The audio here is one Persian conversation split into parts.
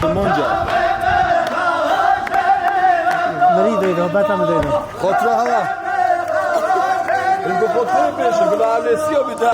منجا مريض اذا باتم دیدم خاطره هوا این دو خاطره پیشه بلا علیسی ها بیده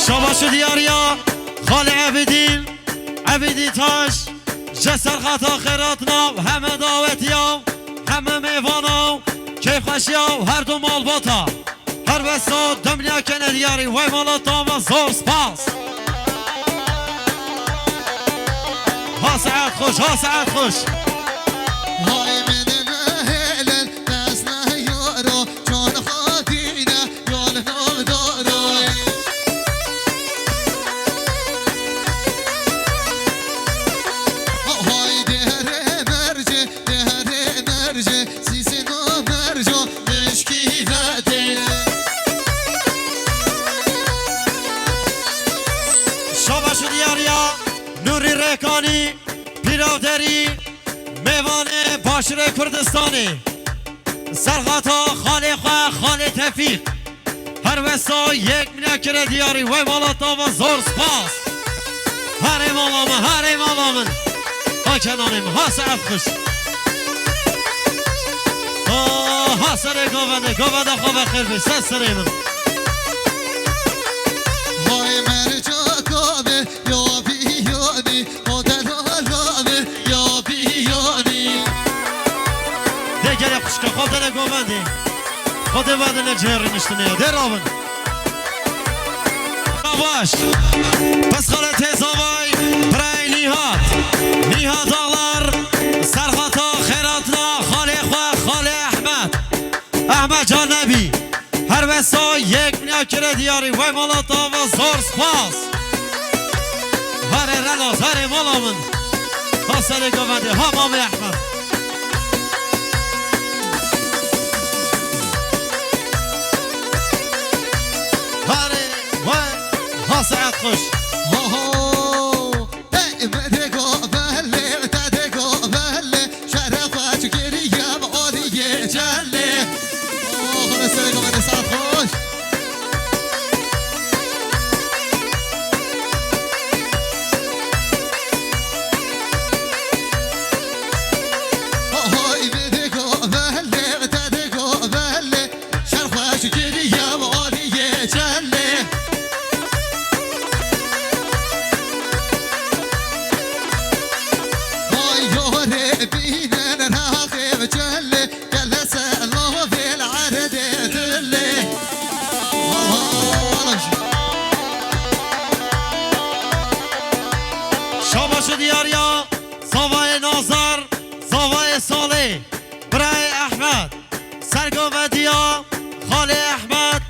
شباش دياريا خالي عبدين عبدي تاش جسر خطا خيراتنا وهم دعوتيا هم ميوانا كيف خشيا وهر دو مال باتا هر بسا دمليا كن دياري وي مالاتا و زور سپاس ها ساعت خوش ها ساعت خوش معاشره کردستانی سرخطا خالی خواه خالی تفیق هر وستا یک منکر دیاری وی مالاتا و زور سپاس هر امامن ها کنانیم ها سعب خوش ها سر گوونده خواه خیر بی سر سریمن های مرجا کامه یا بیانی مادر آرامه یا بیانی دیگر خوشکا خواه دنه گوونده خود بدن جهر نشتنه در آبن باش پس خاله تیزاوای برای نیهات آغلار سرخطا خیراتنا خاله خواه خاله احمد جان نبی هر وسا یک منکر دیاری وی مالاتا و زور سپاس هر رناز هر مالامن ها سر گوونده ها مامی احمد سعد خوش مدگو بله تدگو بله شرفت گریم عالیه جله خدا سرگو بله سعد خوش مدگو بله تدگو بله شرفت گریم عالیه جله بينا نراقب جلي جلس الله في العرض دلي شاباش دیاریا زاوای نازر زاوای صالح برای احمد سرگاودیا خاله احمد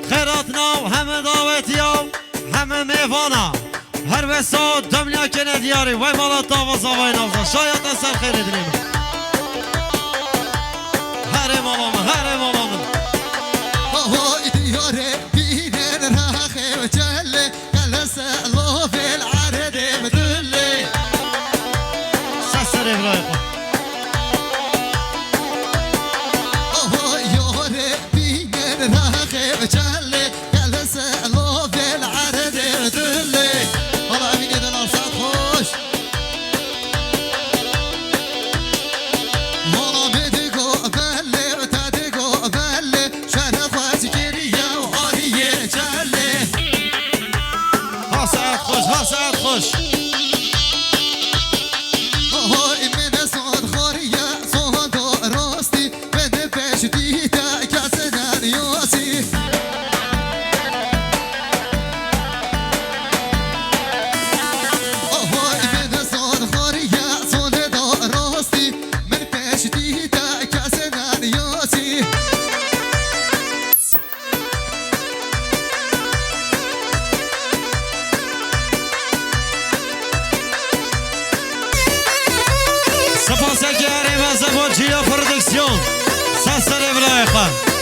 خیراتنا و همه دعوتیا همه میوانا هر وسا دمیا کنه دیاری وی مالاتا و زاوای نازر شاید اصلا خیر دلیم هر مالامن دیاره بينا نراقب جلي جلس الله في العرض دلي سسر ابراهیم ياره بينا نراقب جلي جلس الله في العرض دلي والله امين اذا الارصاد خوش والله مدقو بلي تدقو بلي شرفت جريه وعاليه جلي ها سعد خوش من صاد خوريه صاد راستي من بيش ديتا كاسنا رياسي من صاد خوريه صاد راستي من بيش ديتا كاسنا رياسي سپاس گریم از جیا پرودکسیون سسر ابراهیم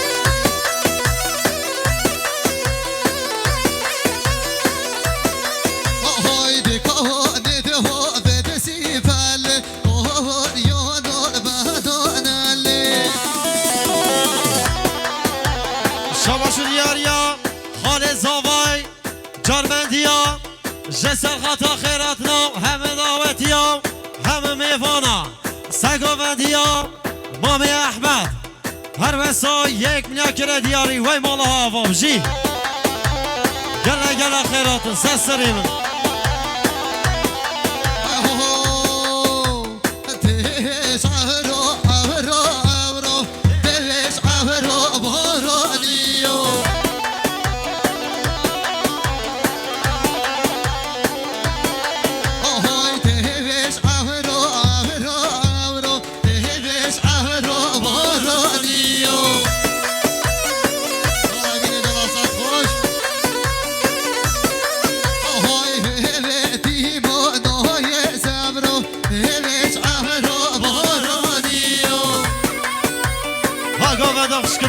شاباش دیاریا خاله زاوای جارمندیا جسر خطا خیراتنا همه دعوتیا همه میوانا سگاوندیا مامی احمد هر وسا یک منکر دیاری وی مالا هاوام جی گله خیراتن سسریمن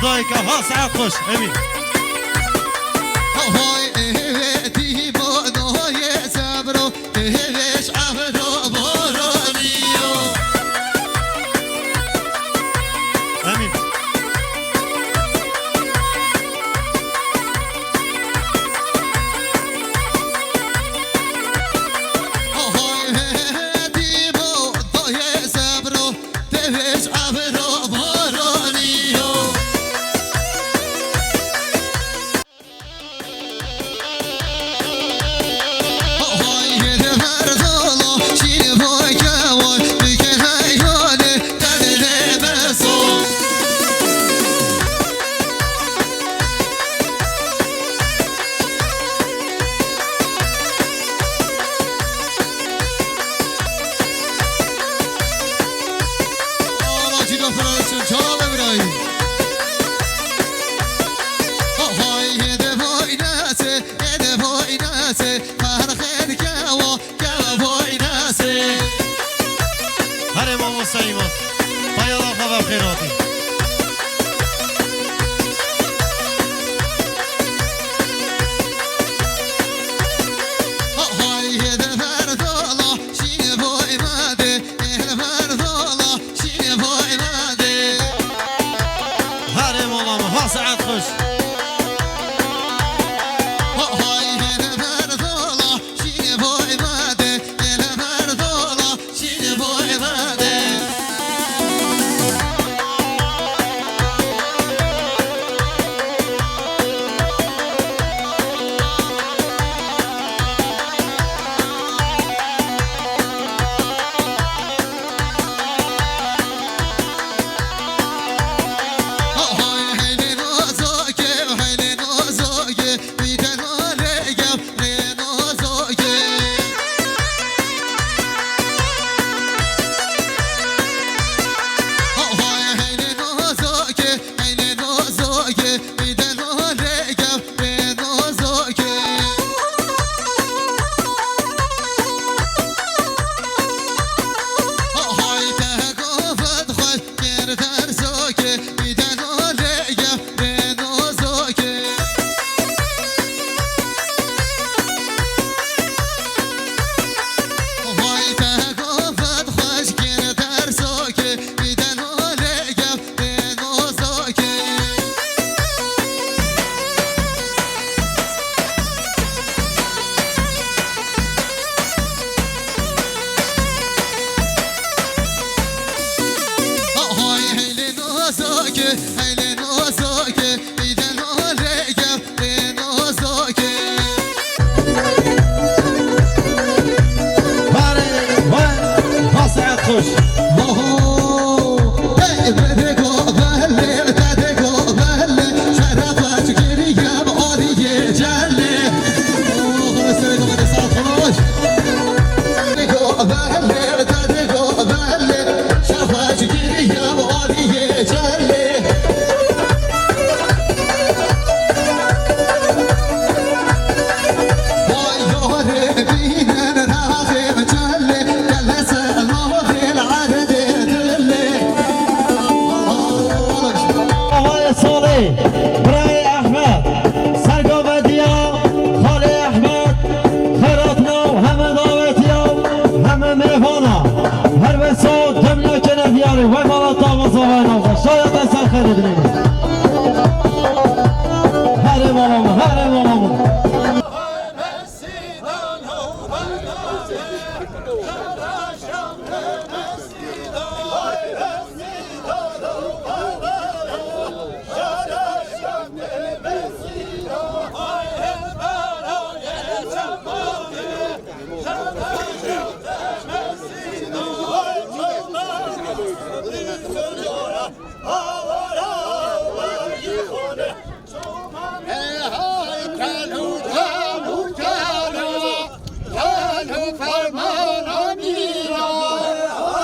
دایکا ها سعد خوش امین کیفش عبر و بارانی سليمان طيب الله خبر خيراتي هارم والله ها سعد خوش Kalo farman amiro,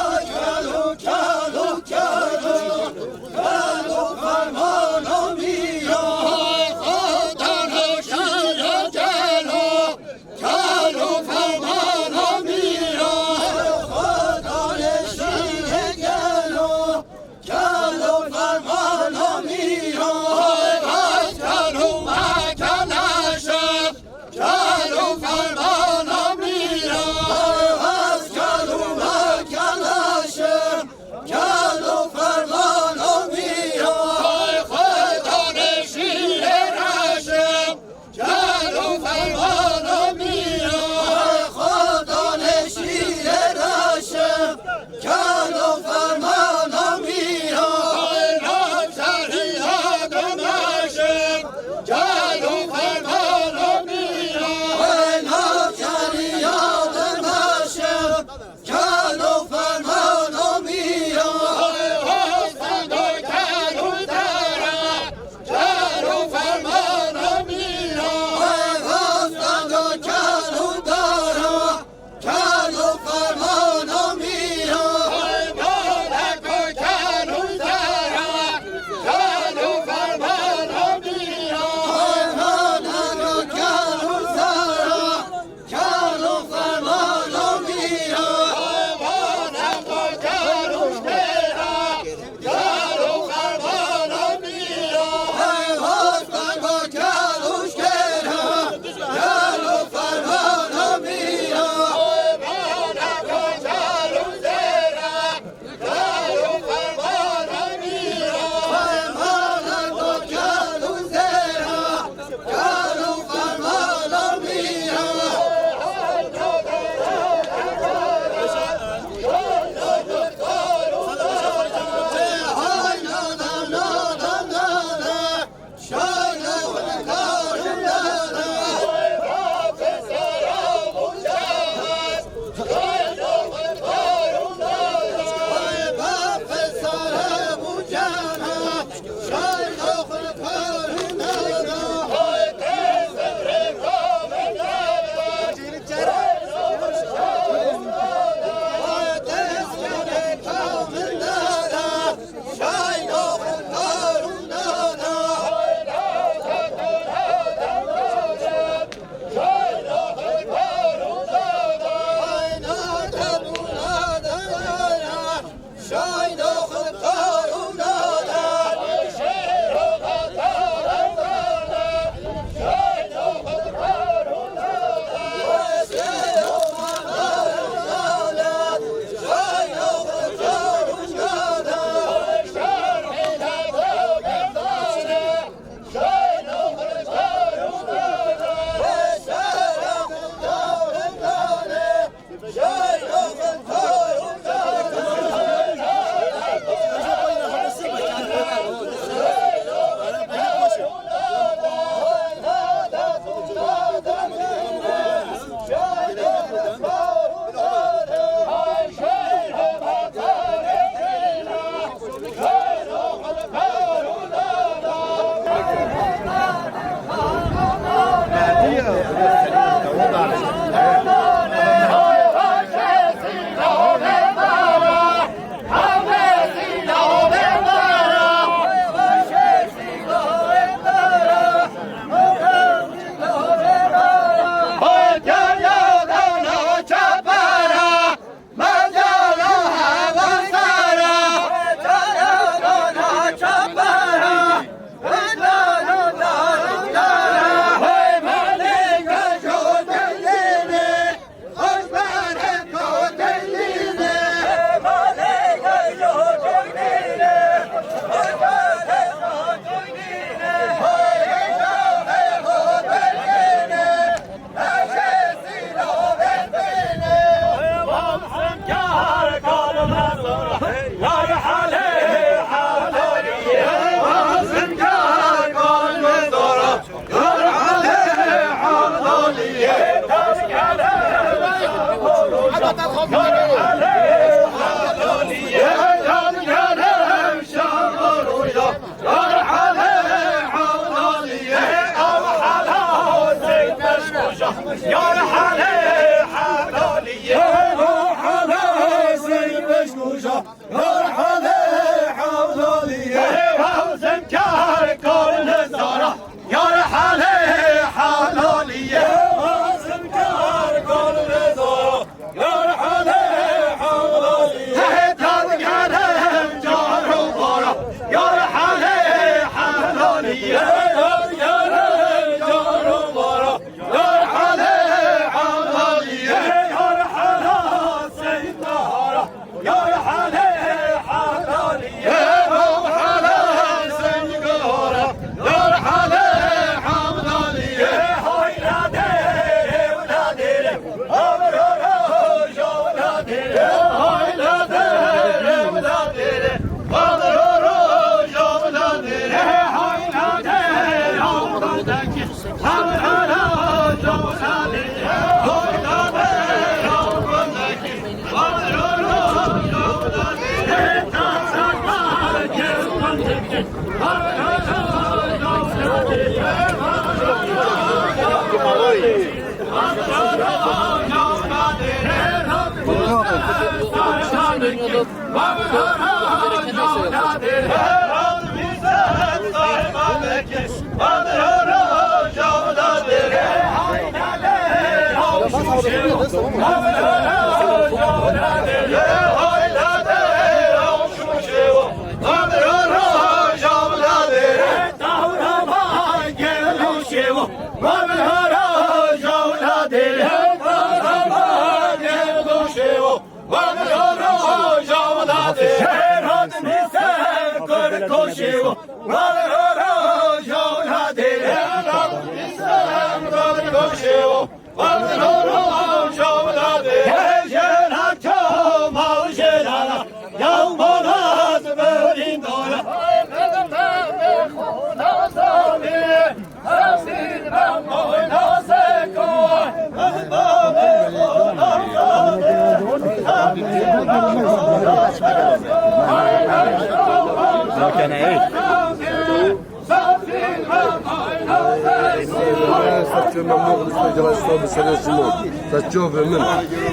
تشوف من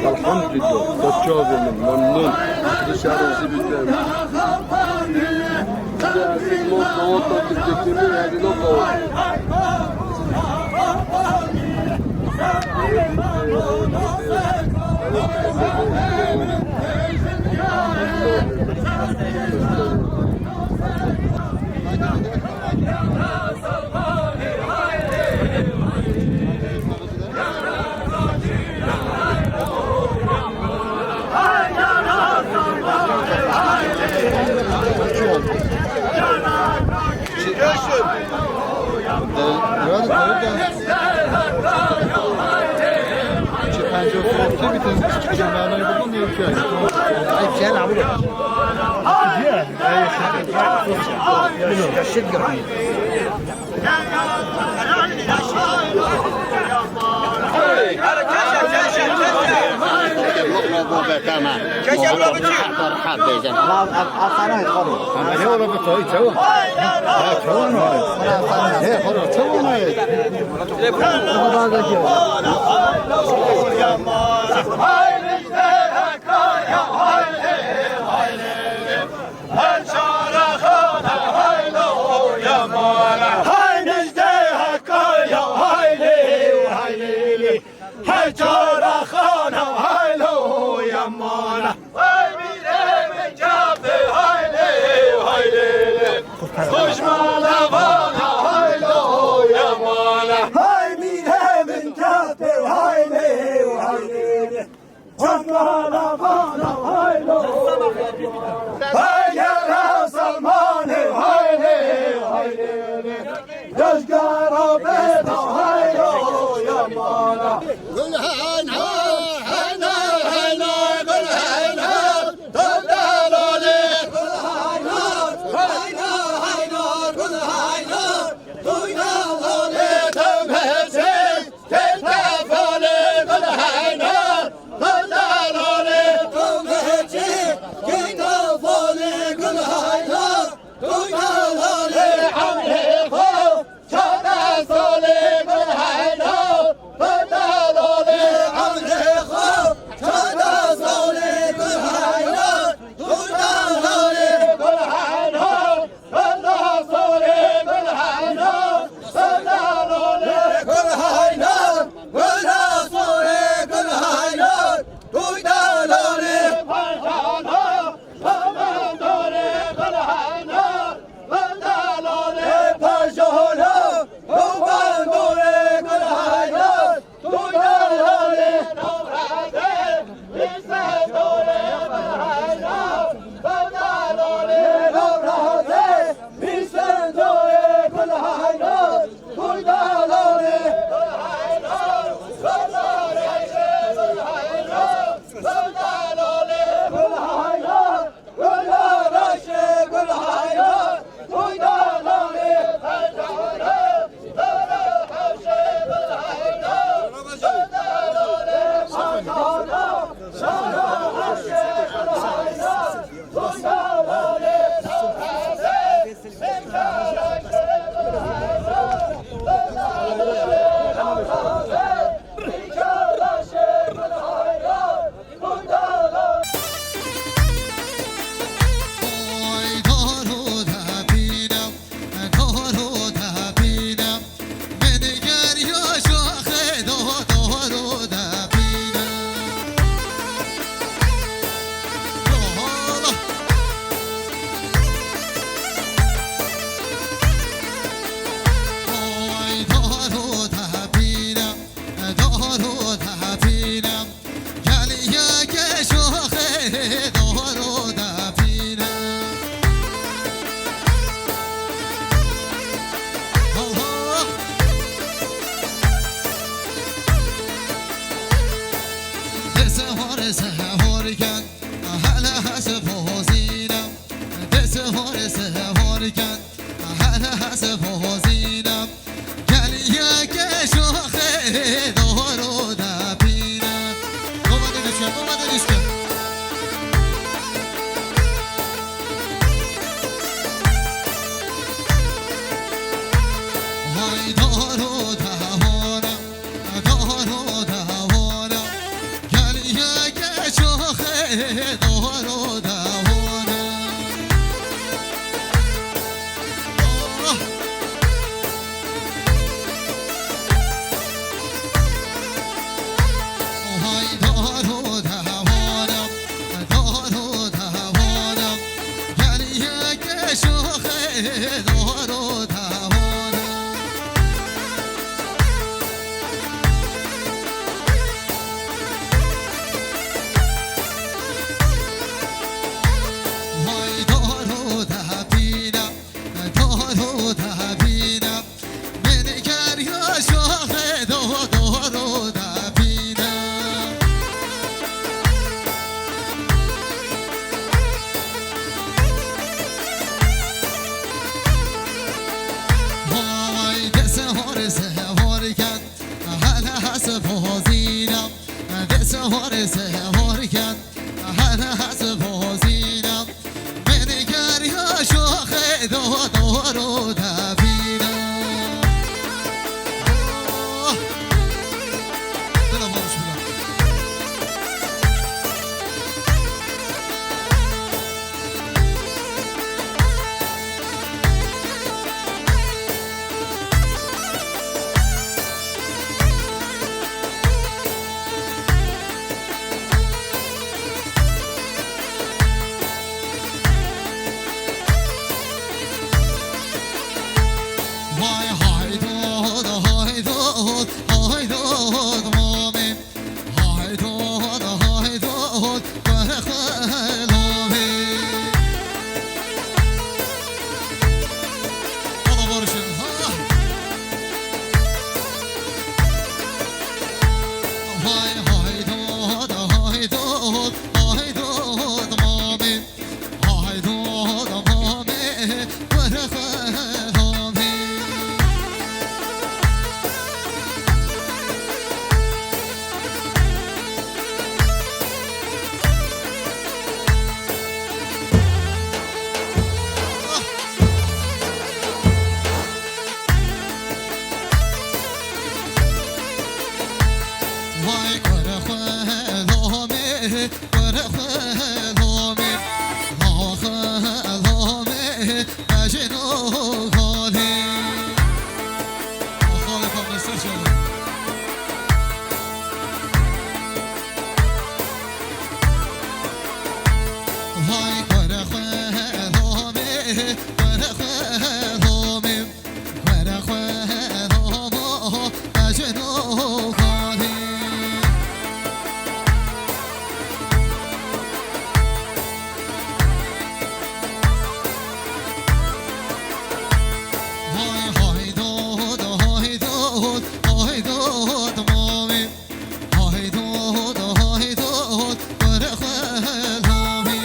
الحمد لله تشوف من ممنون بشارة زبدان Sole, سوار سوار کن هر حسب حزینم گلیه که شاخه دارو دبینم اومده دوشکن های دارو دوانم دارو دوانم گلیه که شاخه دارو دوانم های دارو دوانم دارو دوانم گلیه که شاخه دارو دوانم های دارو دبینم دارو دبینم منگر یا شاخه دارو دبینم وای دسهار سوار کن هل حسب حزینم دسهار سوار کن هل حسب حزینم منگر یا شاخه دارو دبینم دلم بارش بدم وای های دود های دود های دود مامی های دود برخلومی Allah barışın vay های دود های دود های دود مامی های دود مامی برخلومی وای برخلومی برخلومی خلومی مجنون خالی خالی کامستر شده وای برخلومی برخلومی برخلومی مجنون خالی های دود های دود های دود مامی های دود برخلومی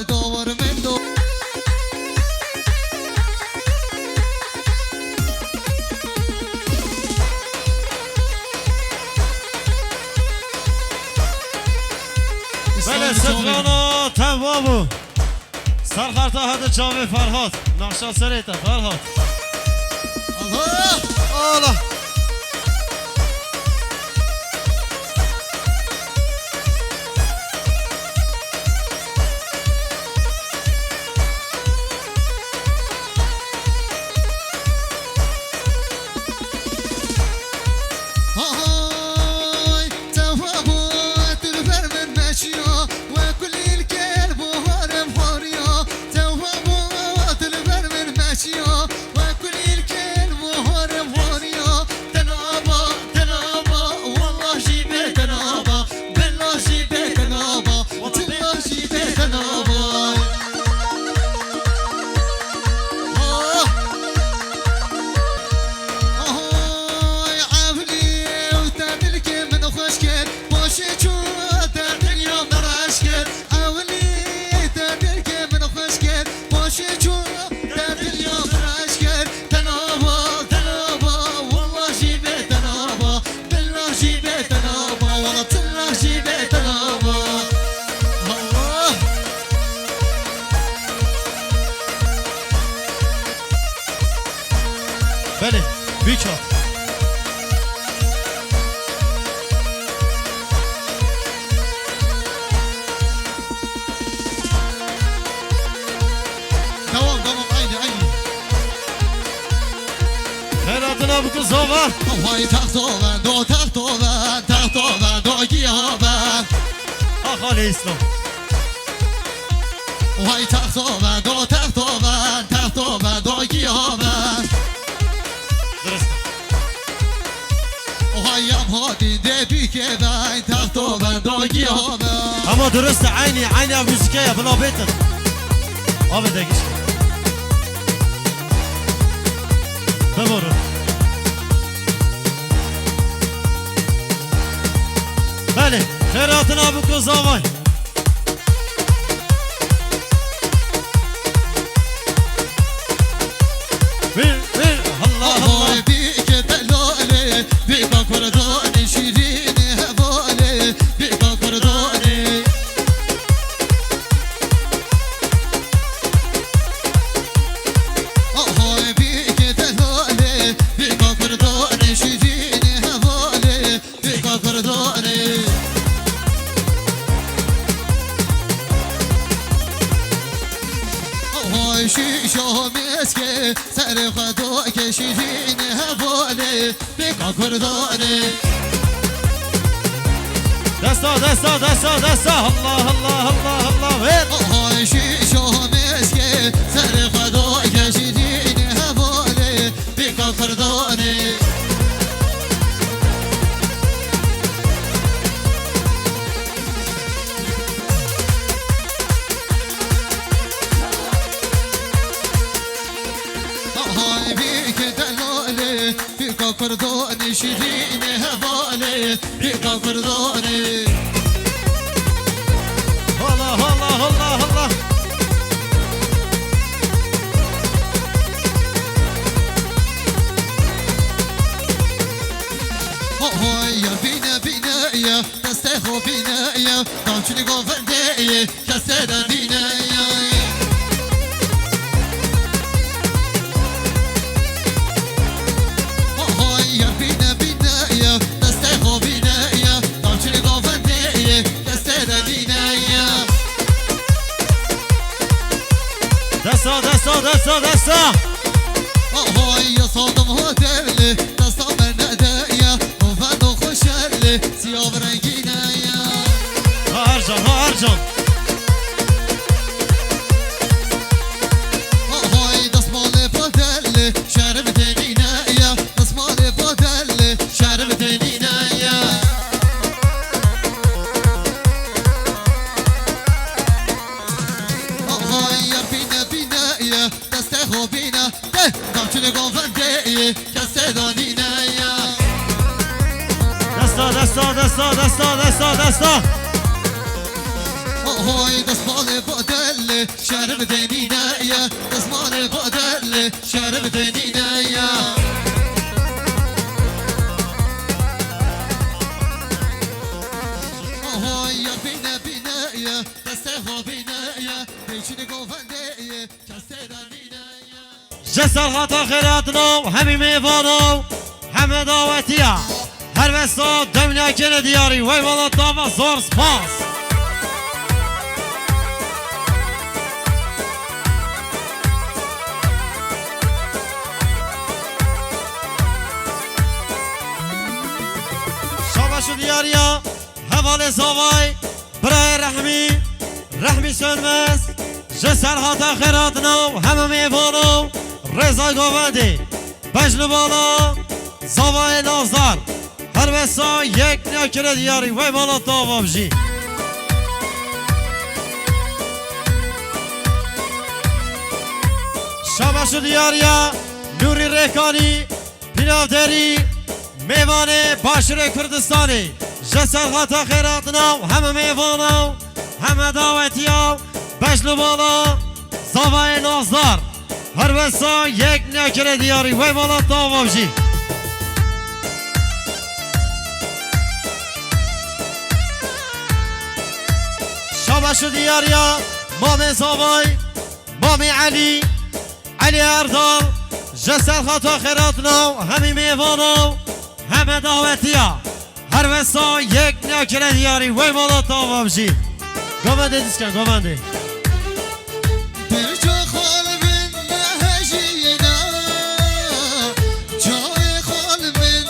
دور من دور بله سترانا توابو سرخارتا هده جامع فرهاد نقشا سریتا فرهاد الله الله بله بیچا خیراتنا بکن زاور وای تختوبن دو تختوبن تختوبن دو گیابن آخال اسلام وای تختوبن دو تختوبن تختوبن دو گیابن درست وهایم هادی دبی که بین تختوبن دو گیابن اما درست عینی موسیقی بلا بیتن آب دگیش ببرو بله خیراتنا بکن زاوای الله الله بيك دلالي بيك كرداني شيريني هبالي بيك كرداني بيك دلالي بيك كرداني شيريني هبالي بيك كرداني شیشو مسکه سر خدا کشیدین حواله بکا کردانه دستا دستا دستا دستا الله الله الله الله شیشو مسکه سر خدا کشیدین حواله بکا کردانه كرداني شيريني هبالي بيكا كرداني الله الله الله الله يا بينا بينا يا تستخو بينا يا تمشي قوفندي كسر بينا يا دستا دستا دستا دستا يا صادم هدلي دستا من ندايا وفادو خوشالي سياب رنگينا يا هرجان هرجان دست مال بادلي شرب تنينا يا دست مال بادلي شرب تنينا يا بينا نمشي قوفندي كسدانينا يا دستا دستا دستا دستا دستا دستا آهای دستمال بادل شرم دینی نیا دستمال بادل شرم دینی نیا آهای یا بینه بینه یا دسته ها بینه یا پیچین گوونده یا کسته دانی نیا جسر خطا خیراتنا همی میوانو همه دعوتیا هر وستا دمنا کنه دیاری وی والا داوا زور سپاس شابشو دیاریا حوال زاوای برای رحمی سنمز جسر خطا خیراتنا همه میوانو رضا گووندی بجل بالا زاوای نازدار هر وسا یک نکره دیاری وی بالا داوا بجی شابشو دیاریا نوری ریکانی پیناودری میوان باشر کردستانی جسر خطا خیراتنا همه میوانو همه دعوتیا بجل بالا زاوای نازدار هر وسا یک نکره دیاری وی بالا داوا بجی شابشو دیاریا مامی زاوای مامی علی اردال جسر خطا خیراتنا همی میوانو همه دعوتیا هر وسا یک نکره دیاری وی بالا داوا بجی گوونده دیسکن گوونده برجا خال من نهجینا جای خال من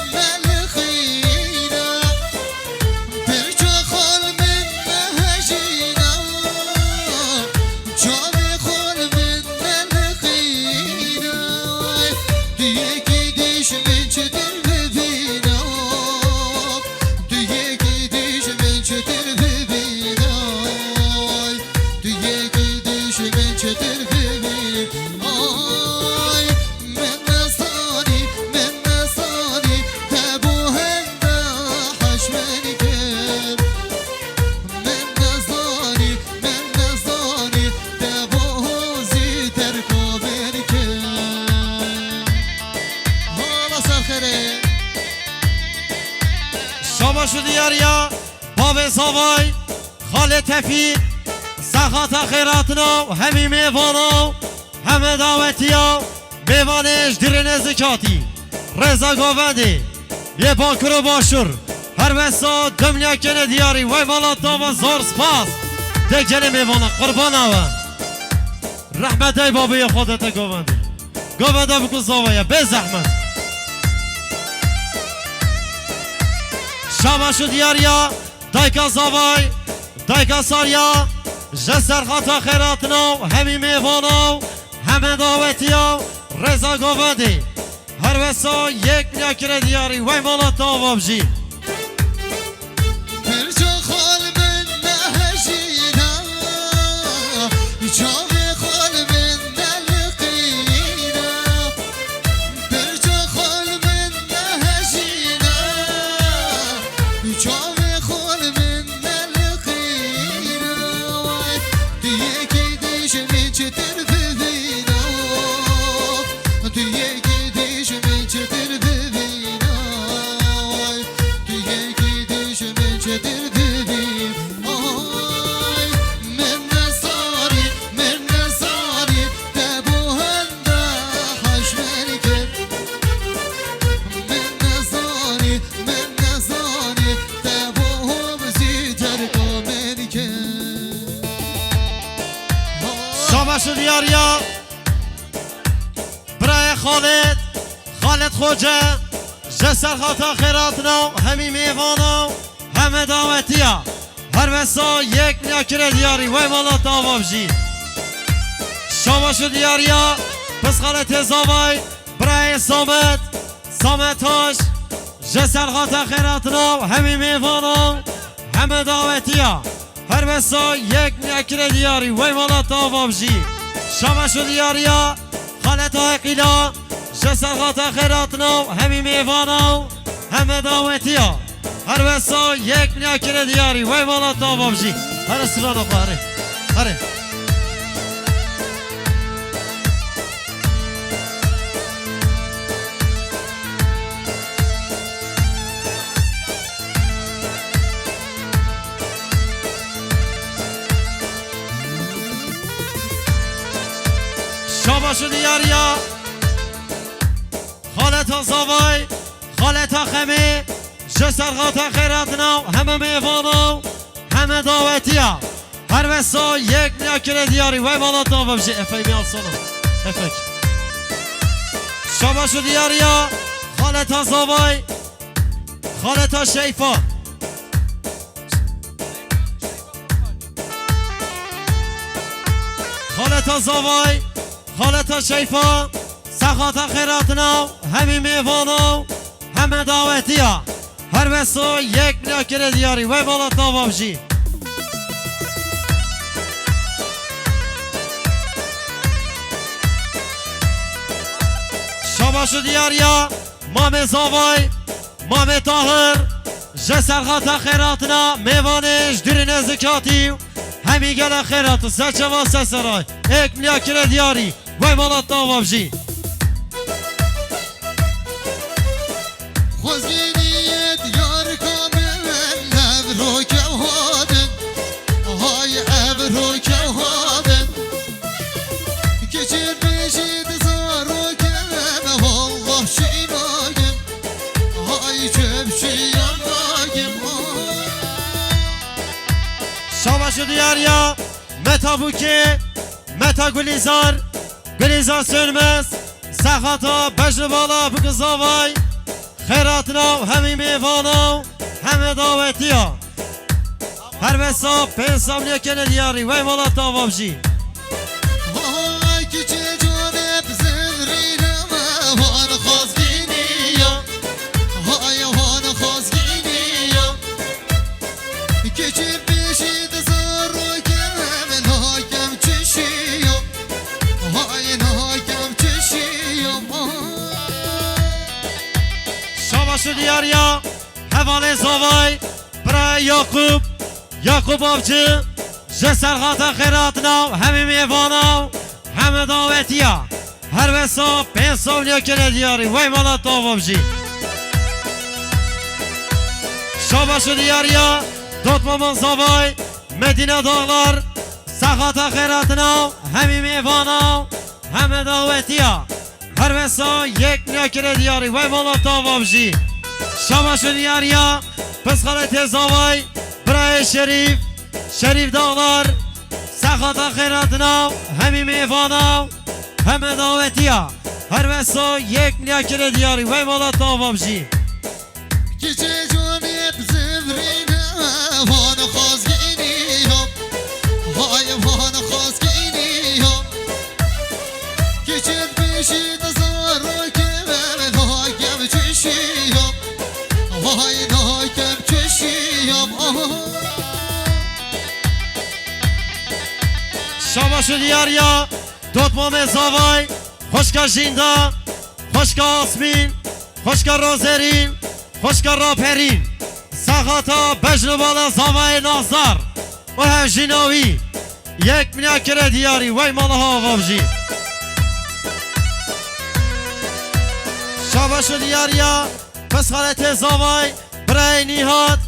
ملخینا برجا خال من نهجینا جای خال من ملخینا دیگه دیش من چطور ببینم دیگه دیش من چطور ببینم دیگه دیش من چطور ببینم آی من نسانی تبو هنده حشمنی کن من نسانی تبو زی ترکابنی کن حالا سرخره شابشو دیاریا باب زاوای خال تفی سخاتا خیراتنا همی میوانو همه دعوتیا میوانش دیرین زکاتی رضا گووندی یه باکر و باشور هر وسا دمیا کنه دیاری وی بالا داوا زور سپاس دگل میوانه قربان آوه رحمت ای بابی خودت گووندی گوونده بکن زاوایه به زحمت شابشو دیاریا دایکا زاوای دایکا ساریا جسر خطا خیراتنا همی میوانو همه دعوتیا رضا گووندی هر وسا یک نکره دیاری وی بالا داوا بجی برجا خال من نهجینا جای خال من نلقینا برجا خال من نهجینا جای خال من نلقینا دیگه دیش من چطور ببینم دیگه دیش من چطور ببینم دیگه دیش من چطور ببینم آی من نساری تبو هنده حشمنی کن من نساری تبو بزی ترکابنی کن شابشو دیاریا برای خالد خوجه جسر خطا خیراتنا همی میوانو همه دعوتیا هر وسا یک نکره دیاری وی بالا داوا بجی شابشو دیاریا پس خالد زاوای برای سامتاش جسر خطا خیراتنا همی میوانو همه دعوتیا هر وسا یک نکره دیاری وی بالا داوا بجی شابشو دیاریا خالد حقیلا جسر خطا خیراتنا همی میوانو همه دعوتیا هر وسا یک نکره دیاری وی بالا داوا بجی هر سلام آقا هره هره شاباشو دیاریا خالتا زاوای خالتا خمی جسرغاتا خیراتنا همه میوانا همه دعوتیا هر وسا یک نیاکره دیاری وی والا دعوه بشه افای میال سانا افک شاباشو دیاریا خالتا زاوای خالتا شیفا خالتا زاوای خالتا شیفا سخاتا خیراتنا همه میوانا همه دعوتیا هر وسا یک نیاکره دیاری وی والا دعوه بشه شاباشو دیاریا مام زاوای مام طاهر جسرغاتا خیراتنا میوانش درین زکاتی همی گل خیرات سچه و سسرای ایک نیاکره دیاری وی والا دعوه بشه خوزگینیت یار کامل ابرو که هادن های ابرو که هادن کچر بشید زارو که والله شیناگم های چبشیان ناگم شاباشو دیاریا متا بوکه متا گلیزار گلیزار سرمز سخاتا بجر بالا بگزاوای خیراتنا همه میوانا همه دعوتیا هر وسا پنسام نیکنه دیاری وی والا دعوه بشی های کچه جانب زنرینم وان خوزگینیم های وان خوزگینیم کچه بشید زارو کم ناکم چشیم های ناکم چشیم شاباشو دیاریا حوال زاوای برای یاقوب آبچه جسرغاتا خیراتنا همه میوانا همه دعوتیا هر وسا پنسام نیکنه دیاری وی والا دعوه بشی شاباشو دیاریا دوت مامان زاوای مدینه داغلار سخاتا خیراتنا همه میوانا همه دعوتیا هر وسا یک نیاکره دیاری وی والا دعوه بشی شاباشو دیاریا پس خالت زاوای برای شریف داغلار سخاتا خیراتنا همه میوانا همه دعوتیا هر وسا یک نیاکره دیاری وی والا دعوه بشی کچه جانب زنرینم وان خوزگینیم های وان خوزگینیم کچه بشید زارو کم ناکم چشیم های ناکم چشیم شاباشو دیاریا دوت مام زاوای خوشکا جیندا خوشکا آسمین خوشکا روزرین خوشکا راپرین سخاتا بجر بالا زاوای نازدار و هم جیناوی یک نیاکره دیاری وی مالها وابجی شاباشو دیاریا پس خالت زاوای برای نیهاد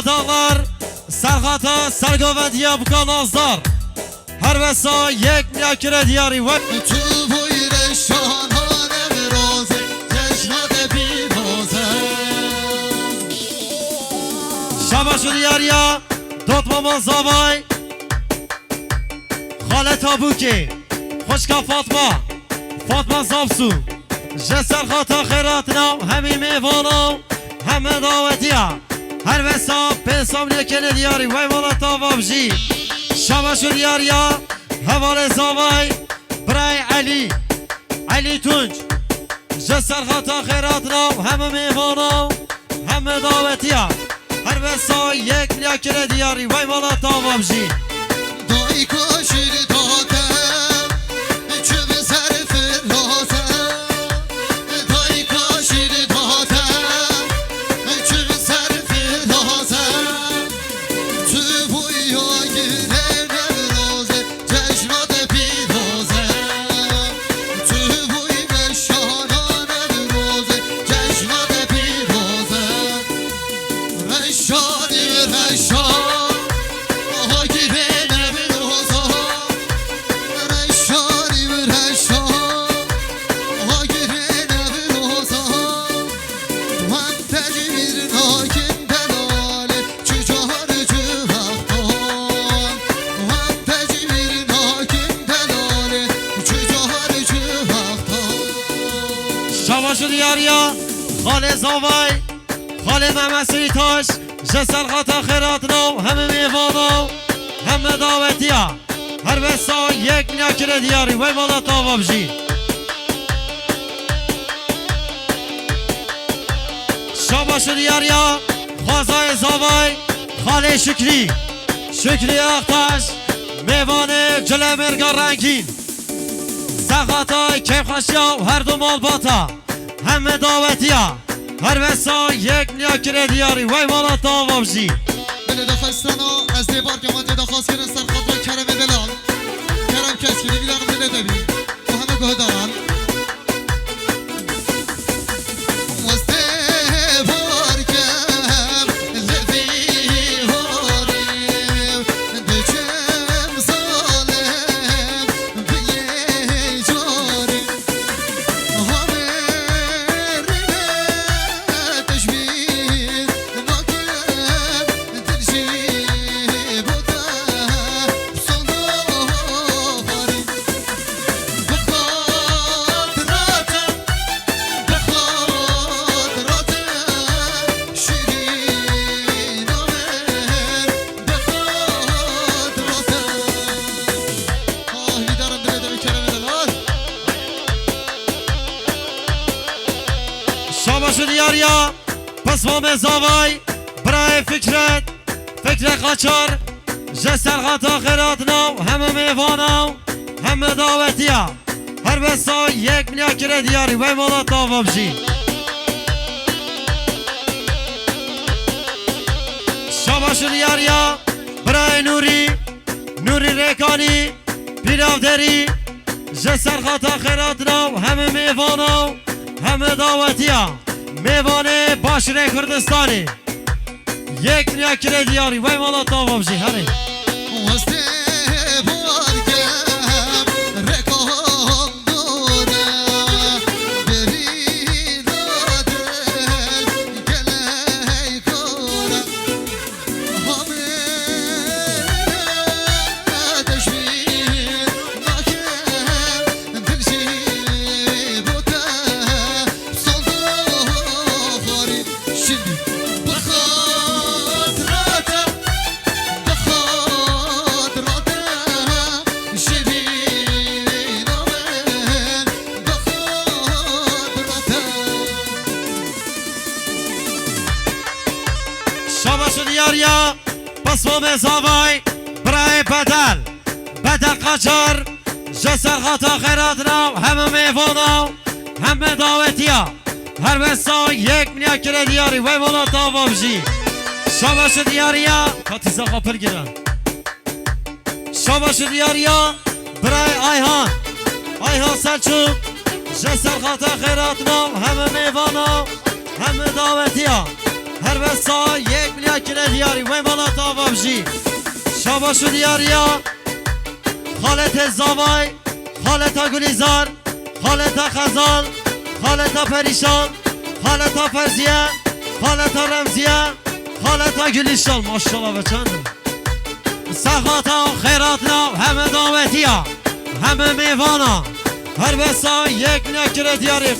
آغار سرخاتا سرگاوندیا بکا نازدار هر وسا یک نیاکره دیاری و تو بویر شانانم روزه جشنات بیروزه شاباشو دیاریا دوت مامان زاوای خالتا بوکی خوشکا فاطمه زابسو جسر خاطا خیراتنا همه میوانا همه دعوتیا هر وسا پنسام نیکنه دیاری وی والا دعوه بشی شاباشو دیاریا حوال زاوای برای علی تونج جسر خاطا خیراتنا همه میوانا همه دعوتیا هر وسا یک نیکنه دیاری وی والا دعوه بشی دایی کاشیر دادم چه به سر فرازم دایی کاشیر دادم چه به سر فرازم تو بویا شاباشو دیاریا خاله زاوای خاله ممسی تاش جسر خطا خیراتنا همه میوانا همه دعوتیا هر بسا یک نیاکر دیاری وی مالا تاوابجی شاباشو دیاریا خوازای زاوای خاله شکری شکری اختاش میوانه جلو مرگا رنگین سخاتای کیف خشیا و هر دو مال باتا همه دعوتیا هر بسا یک نیاکر دیاری وی مالا تاوابجی بله دخستانا از دیوار که من دخواست کردن سر خاطر کرم دلال کرم کس کنی بیدانم دل دبی و همه گوه دارن شاباشو دیاریا پس وام زاوای برای فکرت فکر قاچار جسر خطا خیراتنا همه میوانا همه دعوتیا هر بسا یک نیاکر دیاری وی مالا تاوابجی شاباشو دیاریا برای نوری ریکانی پیراو دری جسر خطا خیراتنا همه میوانا همه دعوتیا میوانه باشر کردستانی یک نیاکر دیاری وی مالا تاوابجی هره شاباشو دیاریا پس وام زاوای برای بدل قاچار جسر خطا خیراتنا همه میوانا همه دعوتیا هر بسا یک نیاکر دیاری وی مالا تاوابجی شاباشو دیاریا کاتیزا قاپل گیرن شاباشو دیاریا برای آیهان سلچوک جسر خطا خیراتنا همه میوانا همه دعوتیا هر بسا یک نیاکر دیاری وی مالا تاوابجی شاباشو دیاریا خالت زاوای خالتا گلیزار خالتا خزال خالتا پریشان خالتا فرزیه خالتا رمزیه خالتا گلیشان ماشالله و چند سخاتا خیراتنا همه دعوتیا همه میوانا هر بسا یک نیاکر دیاری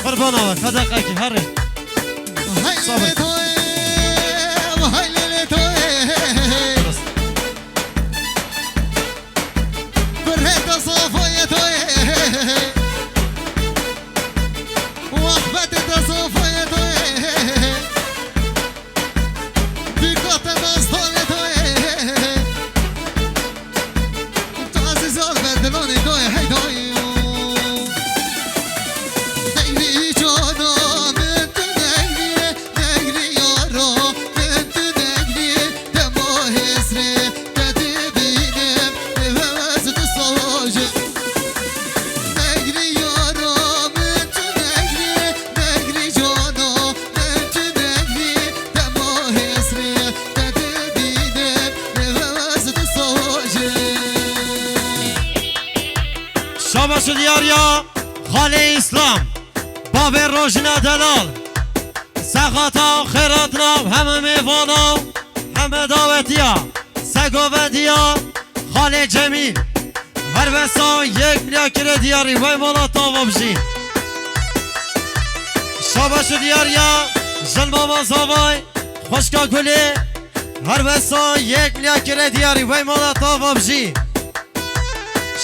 قربان آور صدقه کی هره صبر شاباشو دیاریا خاله اسلام باب روشنا دلال سخاتا خیراتنا همه میوانا همه دعوتیا سگوودیا خاله جمیل هر بسا یک نیاکر دیاری وی مالا تاوابجی شاباش دیاریا زلماما زاوای خوشکا گلی هر بسا یک لیاکره دیاری وی مالا تاوا بجی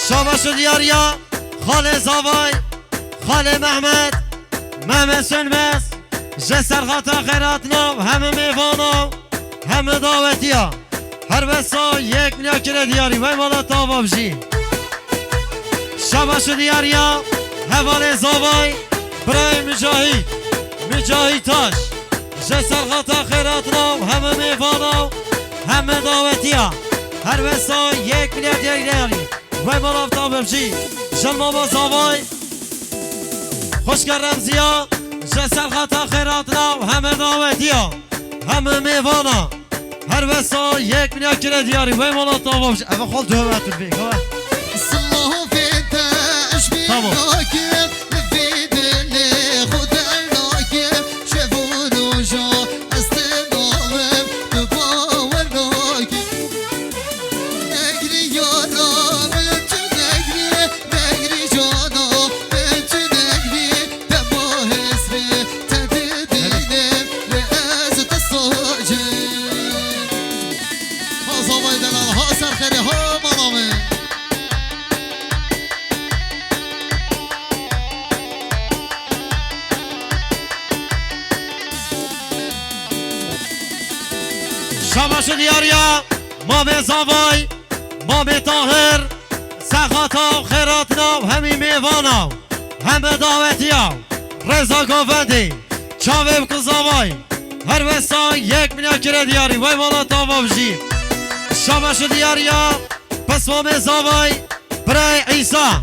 شاباش دیاریا خاله زاوای خاله محمد سنبس جسر خاطا خیراتنا همه میوانا همه دعوتیا هر بسا یک لیاکره دیاری وی مالا تاوا بجی شاباش دیاریا حوال زاوای برای مجاهید تاش جسر خاطا خیراتنا همه میوانا همه دعوتیا هر بسا یک لیاکره دیاری وی مالا تاوا بجی جلماما زاوای خوشگر رمزیا جسر خطا خیراتنا همه دعوتیا همه میوانا هر بسا یک لیاکره دیاری وی مالا تاوا بجی اوه خال دومتون بیگ تمام شاباش دیاریا مام زاوای مام طاهر سخاتا خیراتنا همی میوانا همه دعوتیا رضا گووندی چاوه بکن زاوای هر بسا یک لیاکره دیاری وی مالا تاوا بجی شاباش دیاریا پس مام زاوای برای عیسا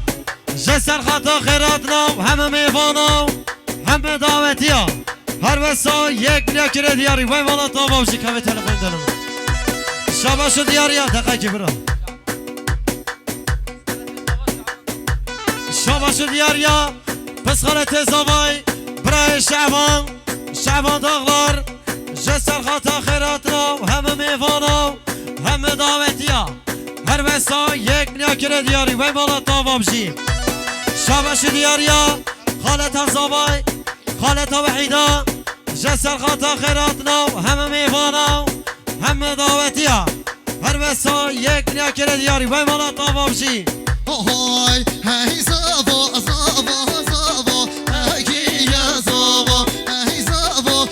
جسر خاطا خیراتنا همه میوانا همه دعوتیا هر بسا یک لیاکره دیاری وی مالا تاوا بجی که تلفن دارم شاباش دیاریا دقیقی برو شاباش دیاریا پس خالت زاوای برای شعبان داغلار جسر خاطا خیراتنا همه میوانا همه دعوتیا هر بسا یک لیاکره دیاری وی مالا تاوا بجی شاباش دیاریا خالت زاوای خالت وحیدا جسر خاطا خیراتنا همه میوانا همه دعوتیا هر بسا یک لیاکره دیاری وی مالا تاوا بجی های هی زاوا اکی یا زاوا هی زاوا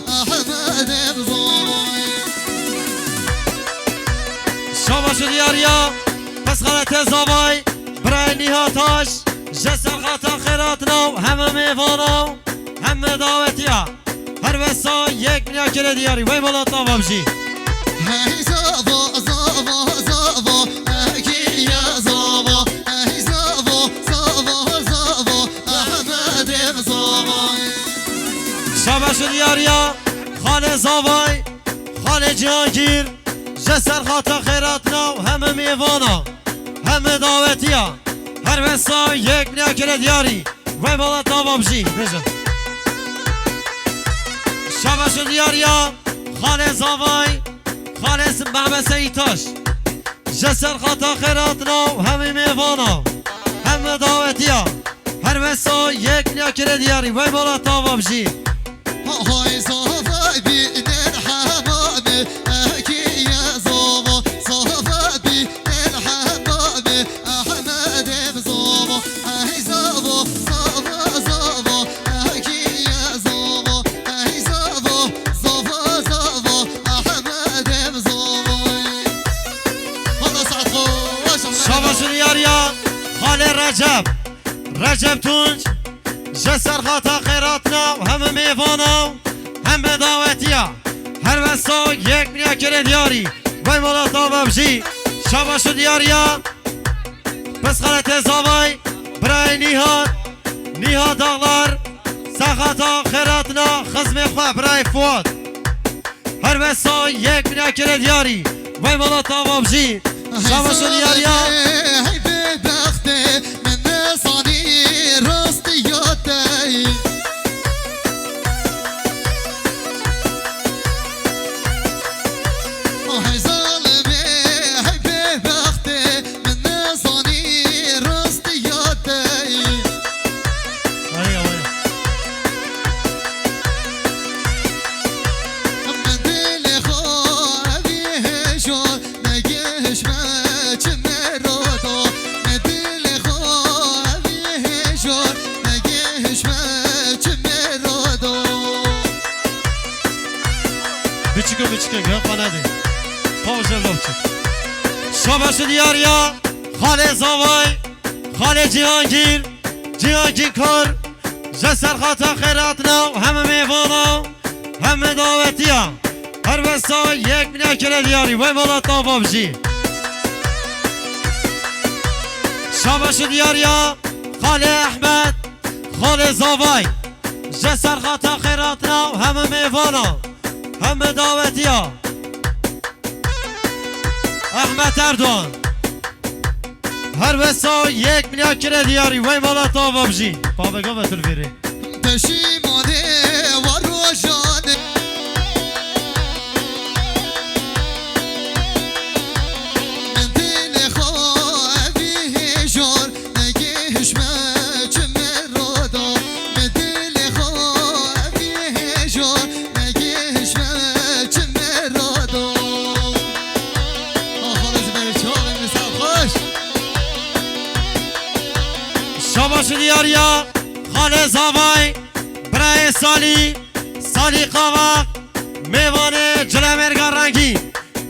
احمدم زاوا شاباش دیاریا پس خالت زاوای برای نیهاتاش جسر خاطا خیراتنا همه میوانا همه دعوتیا هر بسا یک لیاکره دیاری وی مالا تاوا بجی هی زاوا اکی یا زاوا هی زاوا احمدم زاوا شاباش دیاریا خاله زاوای خاله جهانگیر جسر خاطا خیراتنا همه میوانا همه دعوتیا هر بسا یک لیاکره دیاری وی مالا تاوا بجی بجا شاباش دیاریا خاله زاوای خاله محمد سیتاش جسر خاطا خیراتنا همه میوانا همه دعوتیا هر بسا یک لیاکره دیاری وی مالا تاوا بجی های زاوا بین الحمام اکی یا زاوا بین الحمام احمدم زاوا هی زاوا اکی یا زاوا هی زاوا احمدم زاوا حالا ساعت خوش شاباش دیاریا خاله رجب تونج جسر خاطا خیراتنا همه میوانا همه دعوتیا هر بسا یک لیاکره دیاری وی مالا تاوا بجی شاباش دیاریا پس خالت زاوای برای نیهاد داغلار سخاتا خیراتنا خزم خواه برای فواد هر بسا یک لیاکره دیاری وی مالا تاوا بجی شاباش دیاریا هی بدبخته من نصانی راستیاتی هی ظالمه هی بدبخته من نصانی راستیاتی بچه گه خانه دی پاوش لوچه شابش دیاریا خاله زاوای خاله جهانگیر جهانگیر کار جسر خاطر خیرات نو همه میوانا همه دعوتی ها هر بسا یک مینه کره دیاری وی مالا تا بابجی شابش دیاریا خاله احمد خاله زاوای جسر خاطر خیرات نو همه میوانا همه دعوتی ها احمد اردوان هر بسا یک مینه کره دیاری وی مالا تا بابجی پابگا به تلویری پشیمانه و روشانه من دل خواهی هجار نگهش مچم رادا من دل خواهی هجار نگهش مچم رادا خالص برچاق مثل خوش شاباش دیاریا خاله زاوای برای سالی قاوا میوانه جلو مرگان رنگی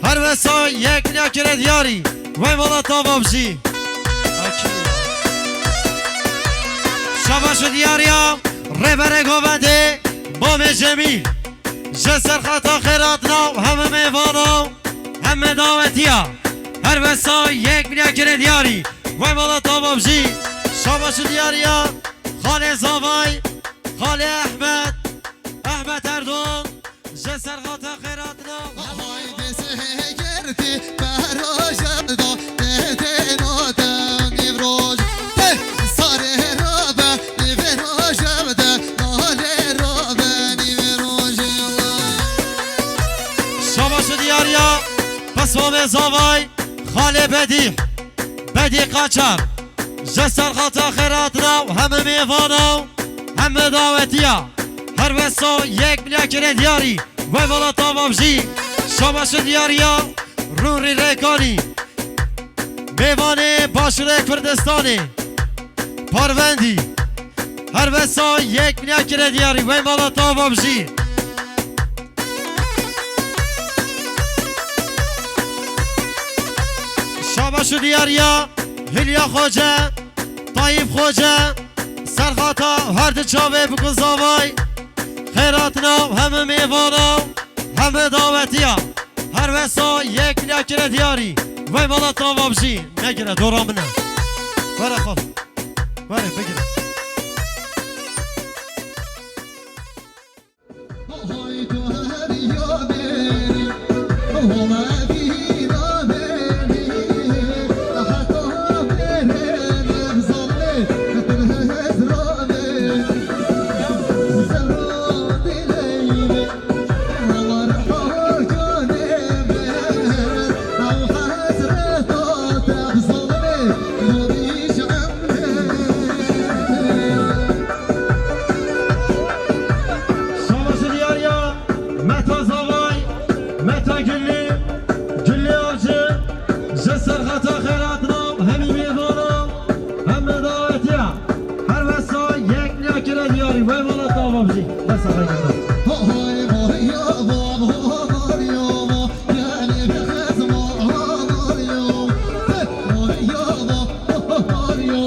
هر بسا یک نیاکره دیاری وی مالا تا بابجی شاباش دیاریا ریبر گوونده بام جمیل جسر خطا خیرات نو همه میوانو همه دعوتی ها هر بسا یک نیاکره دیاری وی مالا تا بابجی شاباش دیاریا خاله زاوای خاله احمد اردوان جسر خاطر خیرات نو Haydi segerti barajada dedenodam nivroj sare rabe nivrojada nale rabe nivroj شاباش دیاریا پسوام زاوای خاله بدی قاچر جسر خاطر خیرات نو همه میوانو همه دعوتی ها هر بسا یک ملیکر دیاری وی والا تا بابجی شاباش دیاریا روری ریکانی میوانه باشور کردستانی پاروندی هر بسا یک ملیکر دیاری وی والا تا بابجی شاباش دیاریا هلیا خوجه طایب خوجه سرخاتا هر دو چاوه بکن زاوای خیرات نو همه میوانا همه دعوتی ها هر وسا یک نکره دیاری وی مالا تا وابجی نگره دورا منه بره خال بره بگیره Haydi her yaberi ola bina beni hatta berenem zalle hezrane zara dileyni var hakaneme av hasreta tabzalle yuriş amme Şabası diyarya Meta zavay Meta Güllü avcı Cesar hata khairatna hemi meyvana hem davetiya her vesa yek niyakire diyari ve mala tavabji besa khairatna Hay vay ya var ya yani bezma var ya Hay ya var ya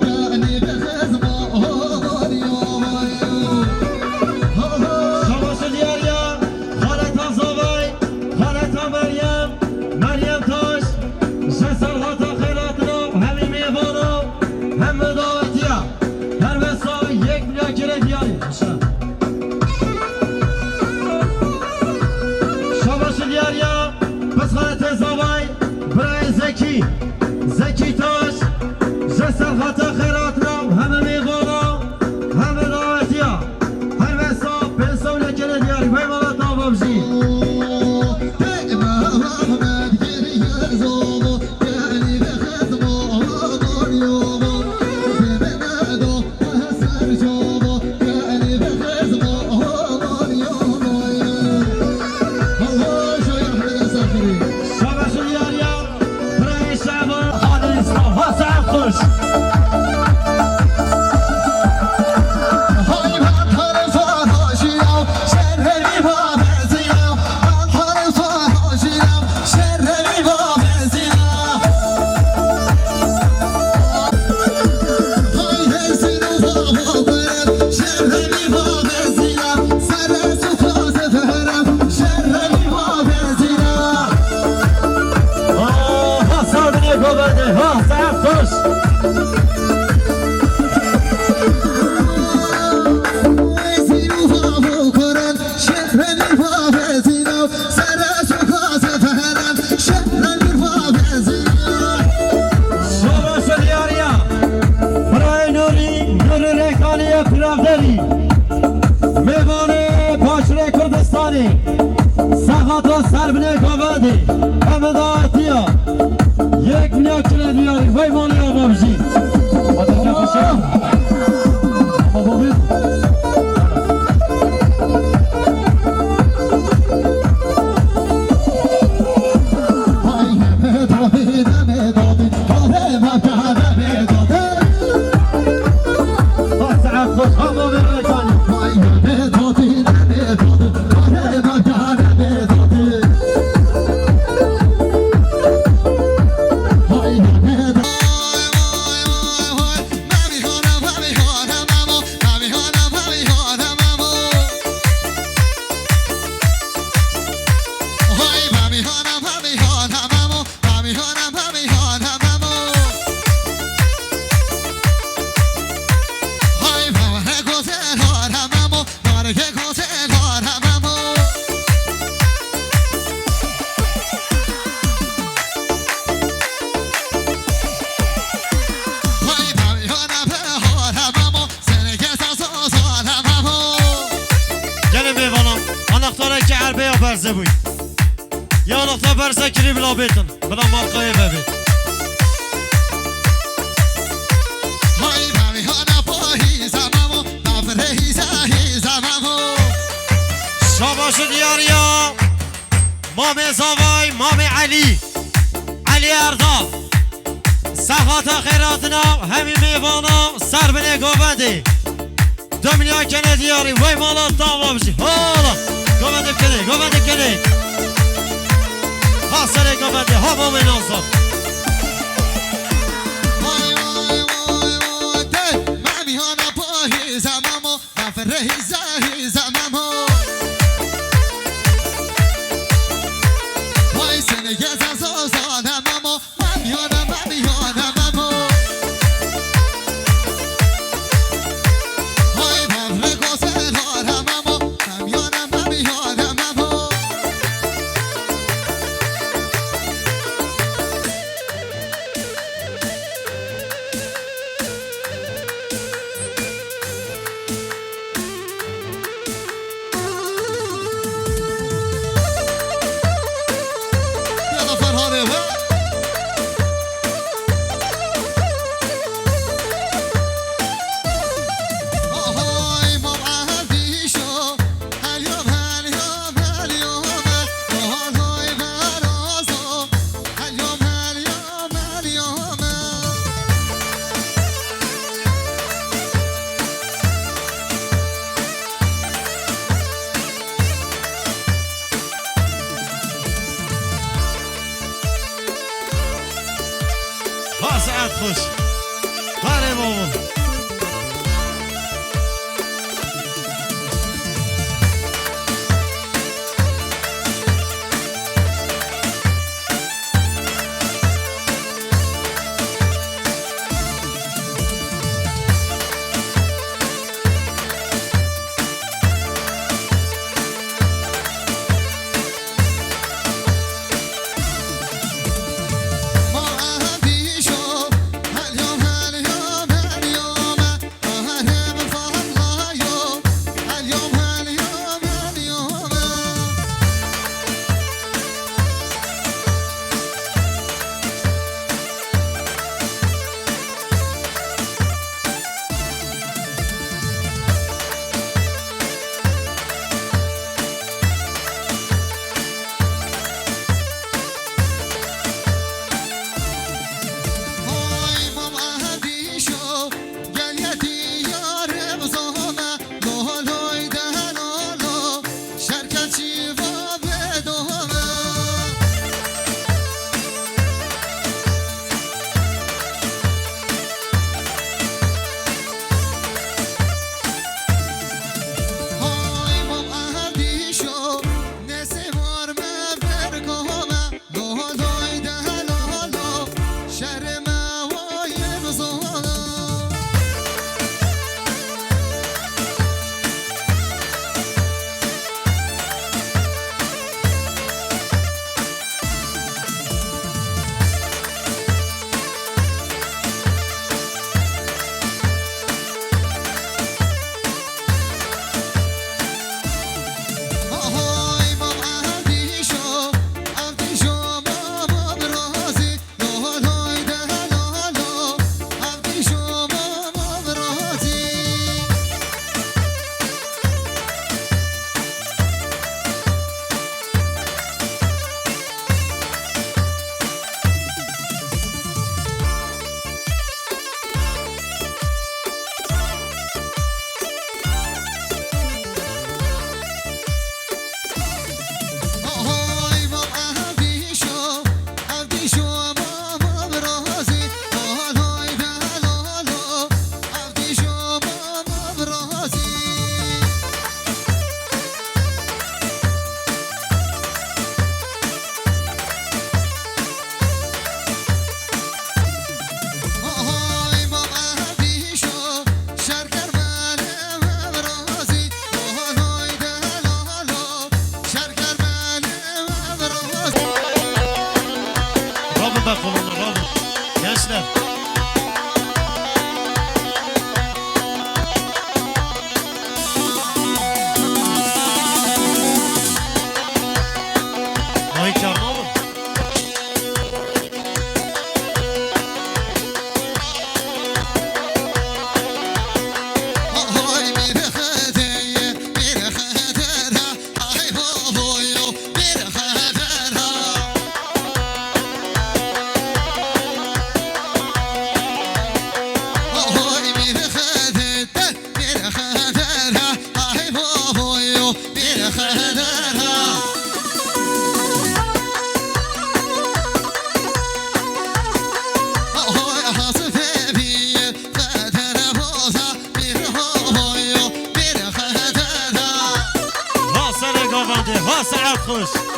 yani bezma var ya Şabası diyarya Haleta zavay Haleta Meryem Taş Cesar hata khairatna hemi meyvana hem davetiya her vesa yek niyakire diyari Şabaşı diyarya Pıskalete zavay Bray Zeki Taş Cesar hata khairatna heme meyvana heme davetiya her vesa pensavle kere diyari ve mala tavabji Ahmet geriye zolu yani bezma var ya Zemene do eser jolu yani bezma var ya Allah şoya hırda safiri Şabaşı diyarya Bray Şaban Halil İslam Hasan Kuş ها سعد خوش شاباش دیاریا برای نور ریکانی پرافدری میوانه پاشره کردستانی سخات و سربنه گوادی همه داعتیا یک ملیا کلی دیاری وی مانی آبا بجی آدم که خوشه آبا بید برزه بوی یا نقطه برزه کری بلا بیتن بلا مرقای ببید های بمی هانا پاهی زمامو نفرهی زهی زمامو شاباش دیاریا مام زاوای مام علی اردا سخات خیراتنا همی میوانا سر بنه گوبندی 2 میلیون کنه دیاری وی مالا داوا بشی حالا گوبنده کنه ها سره گوبنده ها با من آزاد وای وای وای وای ده ممی هانا پاهی زمامو نفرهی زهی زمامو وای سنگه زازان همامو ممی هانا همامو وای بابر گوزن هار همامو ممی هانا همامو يلا فرهانه ها سعد خوش هاره بابا خوش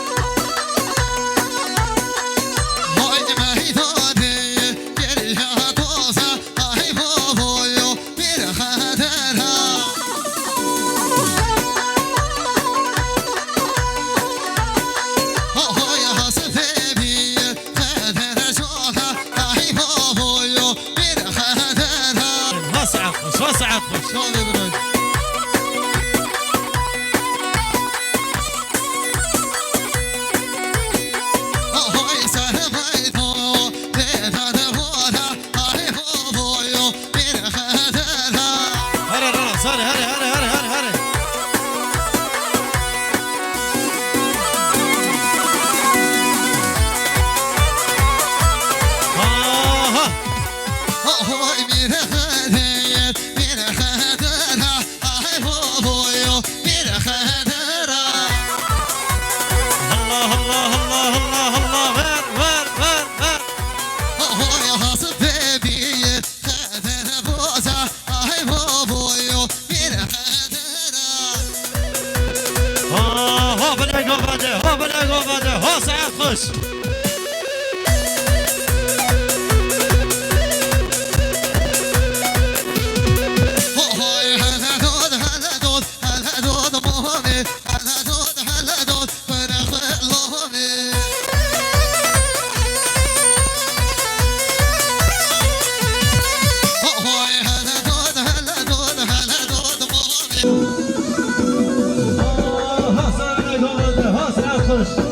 وسعت خوش ها سعد خوش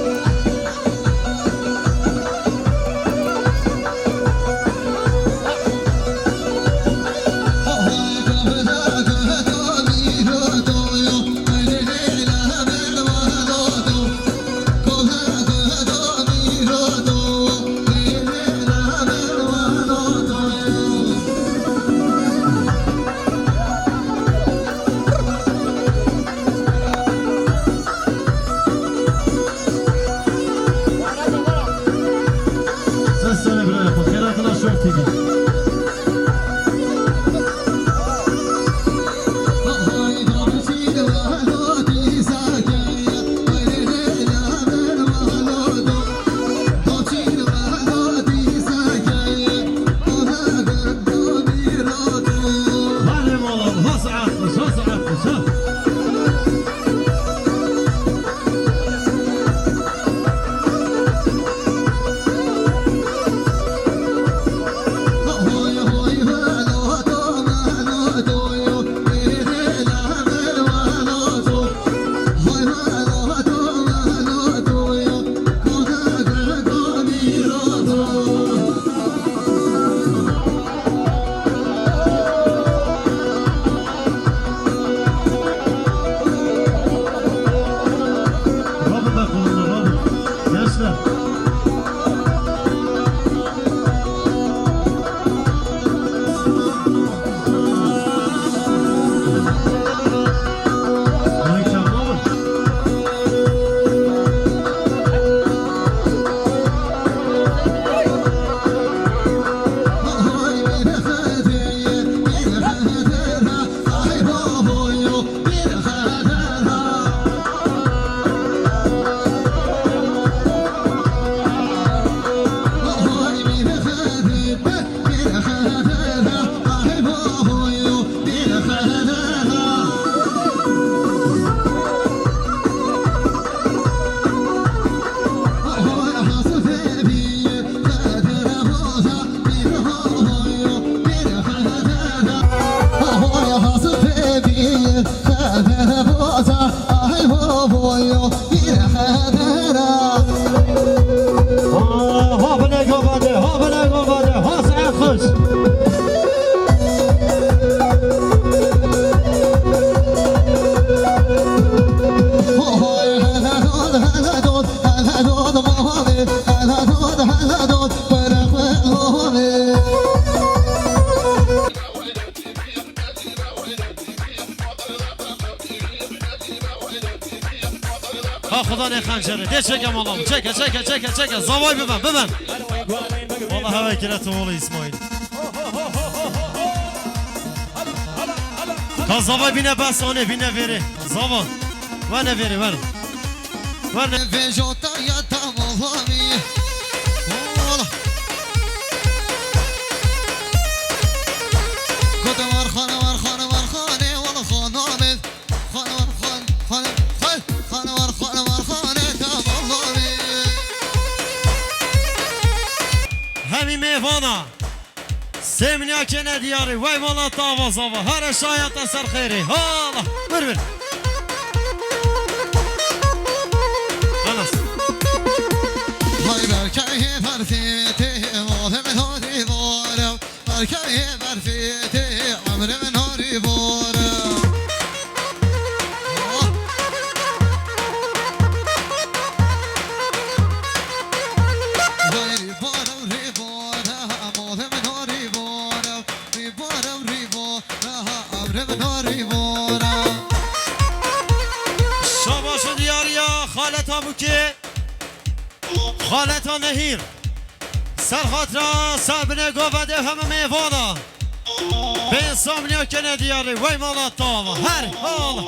خدا نه خنجره ده چکم آلام چکه زوای ببن والله هوا کرتم والله اسماعیل تا زوای بینه بس آنه بینه ویره زوان و نه ویره في جوتا يا تمامي والله كنت مرخانة والله خانامد خانة تمامي همي ميفانا سمنيا كنا دياري وي والله طاوة صافا هر شايط سر خيري هالا بربر خلاص هاي بركاي فرفيتي ماذا من هاري بارم بركاي فرفيتي عمر من هاري بارم شاباش دياريا خالتها بوكي خالتها نهير سر خاطرها سابنه گوفده همه میوانا به سامنیا کنه دیاری وی مالا تاوا هر حال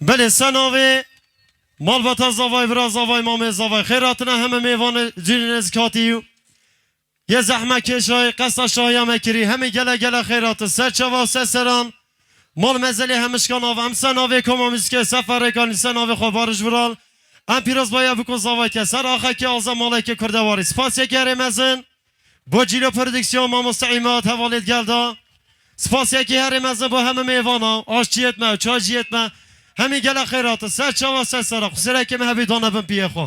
بله سناوی مالبات زوای برا زوای مام زوای خیراتنا همه میوان جنس کاتیو یه زحمه کشای قصد شایا مکری همه گله خیرات سرچوا سران مال مزلی همشکان آو هم سناوی کمامیز که سفر کانی سناوی خوابارش برال هم پیروز باید بکن زوای که سر آخه که آزا مالی که کرده واری سپاس یکی مزن با جیلو پردکسیون ما مستعیمات حوالید گلدا سپاس یکی هر مزن با همه میوانا آشچیت ما چاجیت ما همین گله خیرات سر چوا سر سر خسره که مهبی دانه بم پیه خو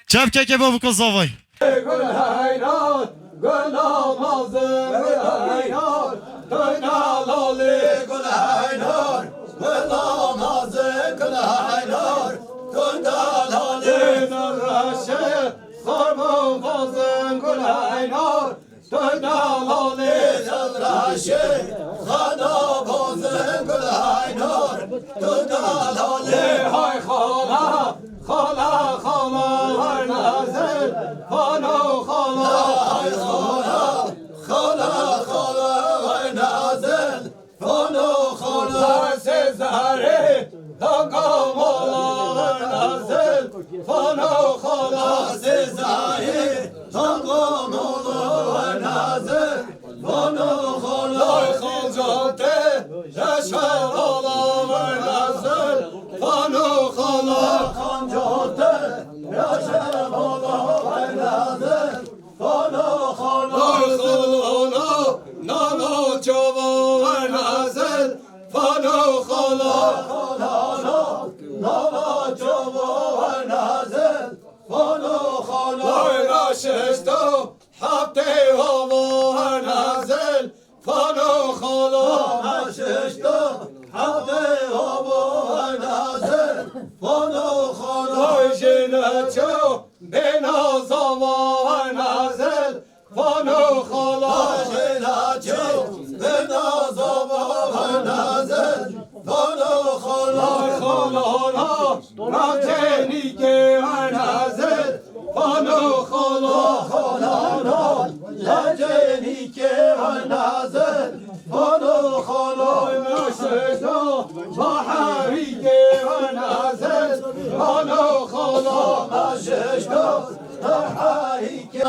چپ که با بکن زوای گل حیران گل آمازم گل حیران گل آلالی گل حیران گل آمازم گل حیران گل آلالی نراشه خرمون فازم گل حیران گل آلالی نراشه خانا بازم گل حیران گل آلالی های خالا خالا خالا هر نازل خانو خالا های خالا خالا خالا هر نازل خانو خالا سزاره دانگا مولا هر نازل خانو خالا سزاره دانگا مولا هر نازل خانو خالا خالجاته جشن خالا هر نازل خانو خالا خانجاته جشن خالا هر نازل خانو خالا خالا نانا چوا هر نازل خانو خالا خالا نانا چوا هر نازل خانو خالا راششتو حبته هوا هر نازل خانو خالا راششتو حبته هوا هر نازل خانو خالا جنچو بنازاوا هر نازل خانو خالا جنچو بنازاوا هر نازل خانو خالا خالا راجنی که هر نازل خانو خالا خالا راجنی که هر نازل خانو خالا مشتو بحری که هر نازل خانو خالا مشتو بحری که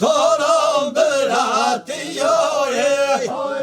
Doram berat yare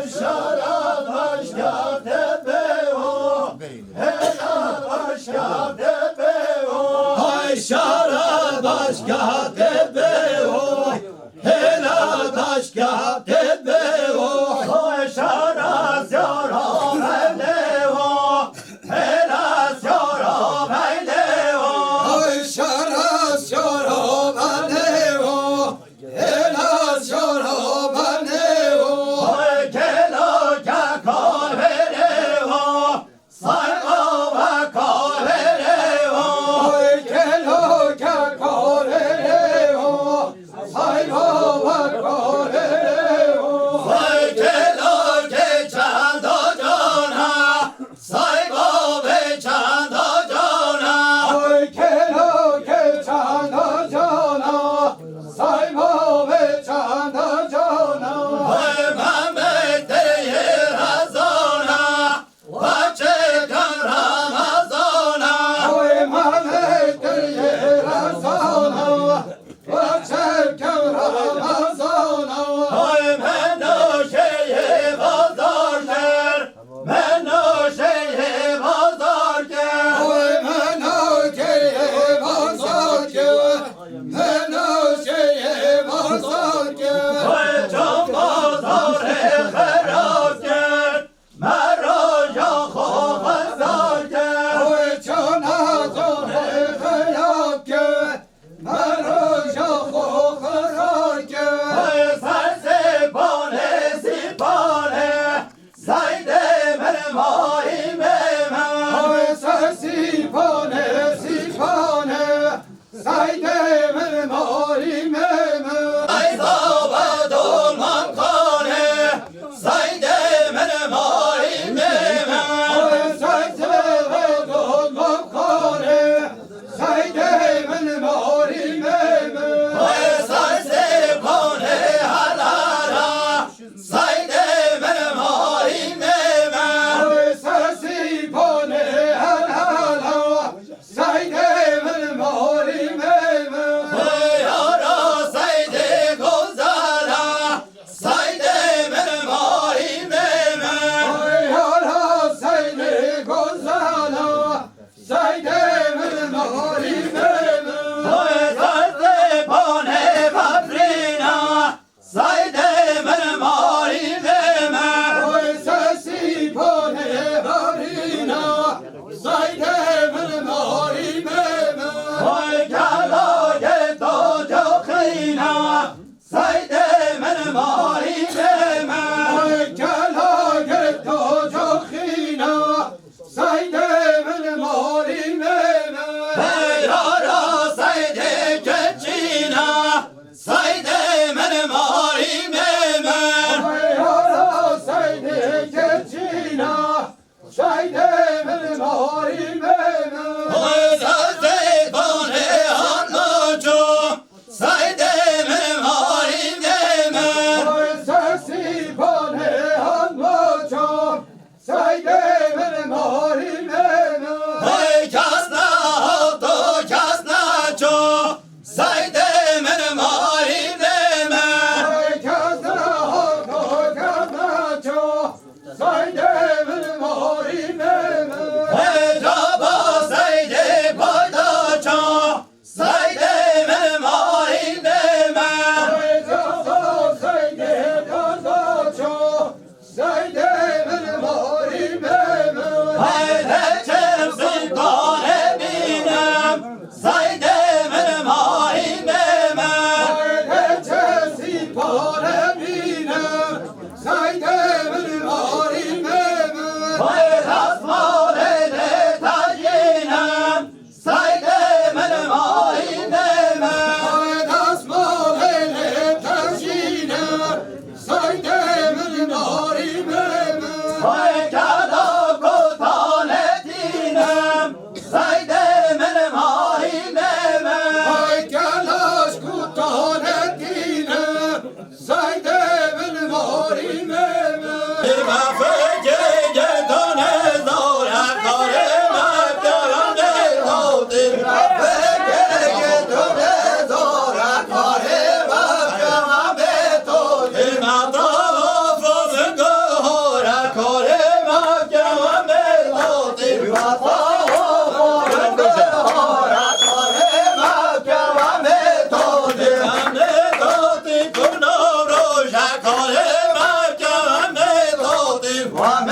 One